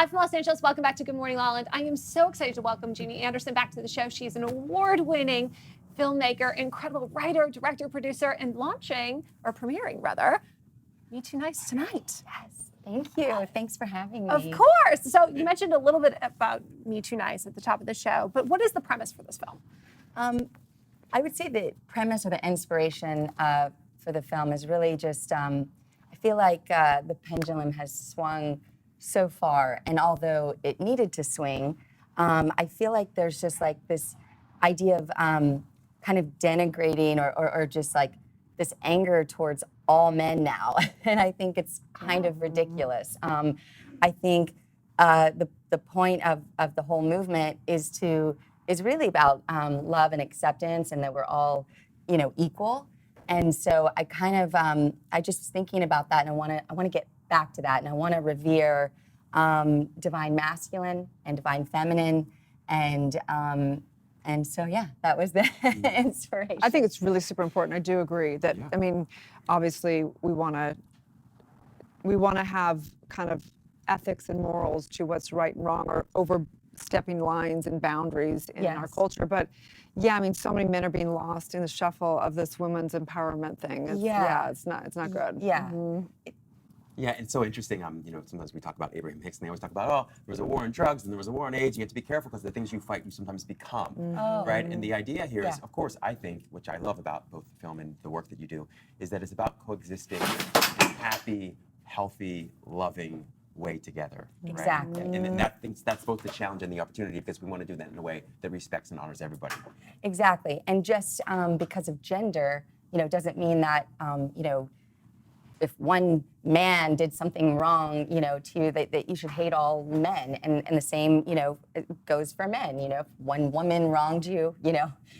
Live from Los Angeles, welcome back to Good Morning LaLa. I am so excited to welcome Jeannie Anderson back to the show. She is an award-winning filmmaker, incredible writer, director, producer, and premiering rather, Me Too Nice tonight. Yes, thank you. Thanks for having me. Of course. So you mentioned a little bit about Me Too Nice at the top of the show, but what is the premise for this film? I would say the premise or the inspiration for the film is really just, I feel like the pendulum has swung so far, and although it needed to swing, I feel like there's just like this idea of kind of denigrating or just like this anger towards all men now, and I think it's kind of ridiculous. I think the point of the whole movement is really about love and acceptance, and that we're all, equal. And so I kind of I just was thinking about that, and I want to get back to that, and I want to revere divine masculine and divine feminine, and so yeah, that was the inspiration. I think it's really super important. I do agree that I mean, obviously we want to have kind of ethics and morals to what's right and wrong, or overstepping lines and boundaries in our culture. But yeah, I mean, so many men are being lost in the shuffle of this women's empowerment thing. It's not good. Yeah. Mm-hmm. Yeah, it's so interesting. Sometimes we talk about Abraham Hicks, and they always talk about, there was a war on drugs and there was a war on AIDS. You have to be careful because the things you fight, you sometimes become, right? And the idea here is, of course, I think, which I love about both the film and the work that you do, is that it's about coexisting in a happy, healthy, loving way together. Exactly. Right? And that's both the challenge and the opportunity, because we want to do that in a way that respects and honors everybody. Exactly. And just because of gender, doesn't mean that, if one man did something wrong, to you, that you should hate all men. And the same, goes for men. If one woman wronged you, you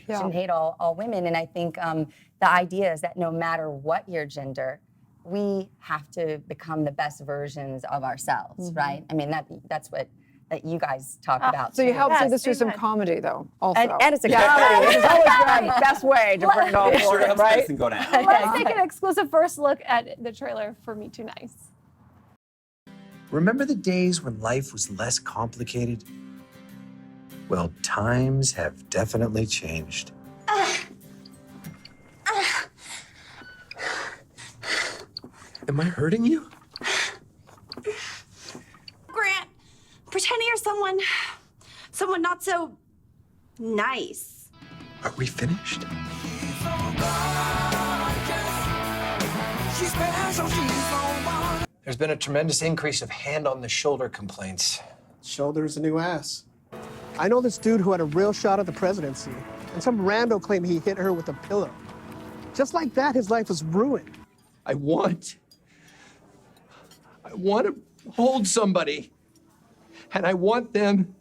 shouldn't hate all women. And I think the idea is that no matter what your gender, we have to become the best versions of ourselves, right? I mean, that's what that you guys talk about. So you helped see this through some comedy, though, also. And it's a comedy, which is always the best way to bring it all forward, right? Go down. Let's take an exclusive first look at the trailer for Me Too Nice. Remember the days when life was less complicated? Well, times have definitely changed. Am I hurting you? Grant, pretend you're someone not so nice. Are we finished? There's been a tremendous increase of hand-on-the-shoulder complaints. Shoulder's a new ass. I know this dude who had a real shot at the presidency, and some rando claimed he hit her with a pillow. Just like that, his life was ruined. I want to hold somebody, and I want them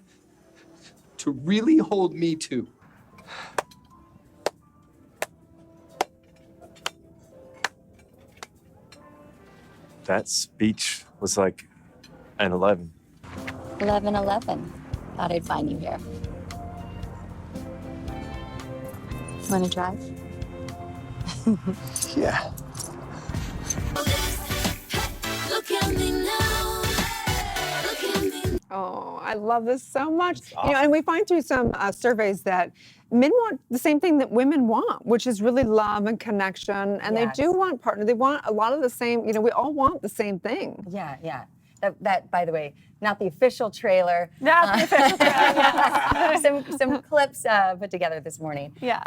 to really hold me too. That speech was like an 11. 11/11. Thought I'd find you here. Want to drive? Yeah. Oh, I love this so much. Awesome. And we find through some surveys that men want the same thing that women want, which is really love and connection. And they do want partner. They want a lot of the same, we all want the same thing. Yeah. That, by the way, not the official trailer. Not the official trailer, some clips put together this morning. Yeah.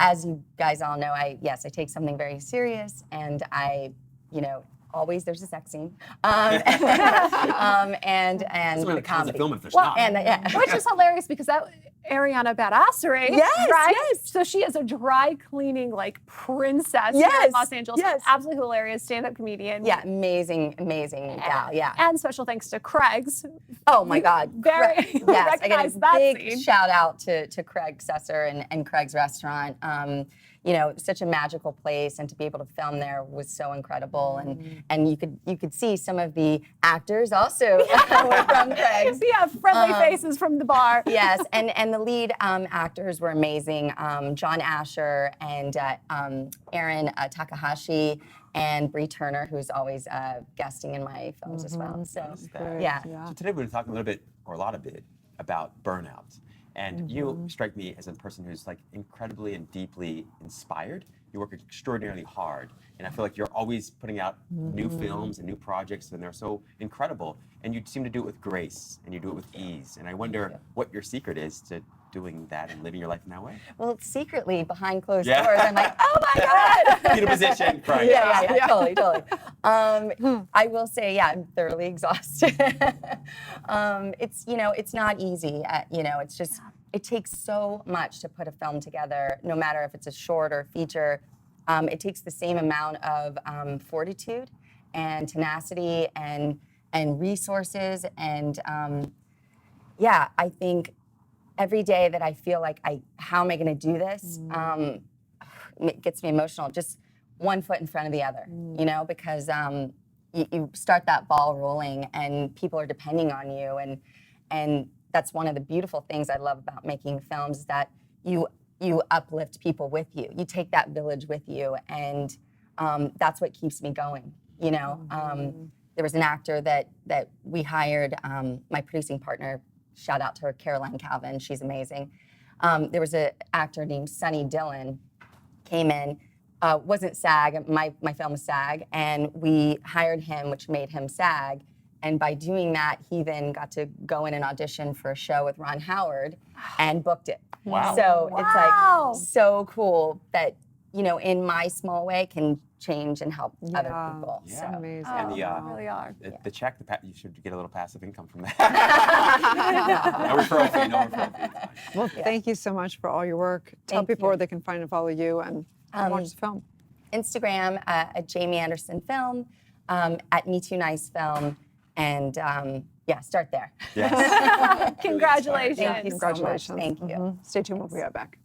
As you guys all know, I take something very serious, and I, always there's a sex scene, and the comedy. Which is hilarious because that Ariana Badassery, right? Yes. So she is a dry cleaning princess here in Los Angeles. Yes. Absolutely hilarious stand-up comedian. Yeah, amazing gal. Yeah. And special thanks to Craig's. Oh my God. Yes, I get a big shout out to Craig Sesser and Craig's restaurant. Such a magical place, and to be able to film there was so incredible. And you could see some of the actors also were from Craig's. Yeah, friendly faces from the bar. Yes, and the lead actors were amazing. John Asher and Aaron Takahashi and Bree Turner, who's always guesting in my films as well. So, yeah. So today we're going to talk a little bit, or a lot of it, about burnout. And you strike me as a person who's like incredibly and deeply inspired. You work extraordinarily hard. And I feel like you're always putting out new films and new projects, and they're so incredible. And you seem to do it with grace, and you do it with ease. And I wonder what your secret is to doing that and living your life in that way. Well, secretly behind closed doors, I'm like, oh my God. Fetal position, crying. Yeah, totally. I will say, I'm thoroughly exhausted. It's not easy. It's just, it takes so much to put a film together, no matter if it's a short or a feature. It takes the same amount of fortitude and tenacity and resources. And I think every day that I feel like, how am I going to do this? It gets me emotional. Just one foot in front of the other, because you start that ball rolling and people are depending on you. And that's one of the beautiful things I love about making films, is that you uplift people with you. You take that village with you, and that's what keeps me going. There was an actor that we hired, my producing partner. Shout out to her, Caroline Calvin. She's amazing. There was an actor named Sonny Dillon, came in, wasn't SAG, my film was SAG, and we hired him, which made him SAG. And by doing that, he then got to go in and audition for a show with Ron Howard and booked it. Wow. So it's like so cool that, in my small way can change and help other people. Yeah. So. Amazing. And You really are. the check, you should get a little passive income from that. No referral fee, no referral fee. Well, thank you so much for all your work. Tell Thank people you. where they can find and follow you and watch the film. Instagram at Jamie Anderson Film, at Me Too Nice Film, and start there. Yes. Congratulations. Thank you so much. Congratulations. Thank you. Stay tuned. We'll be right back.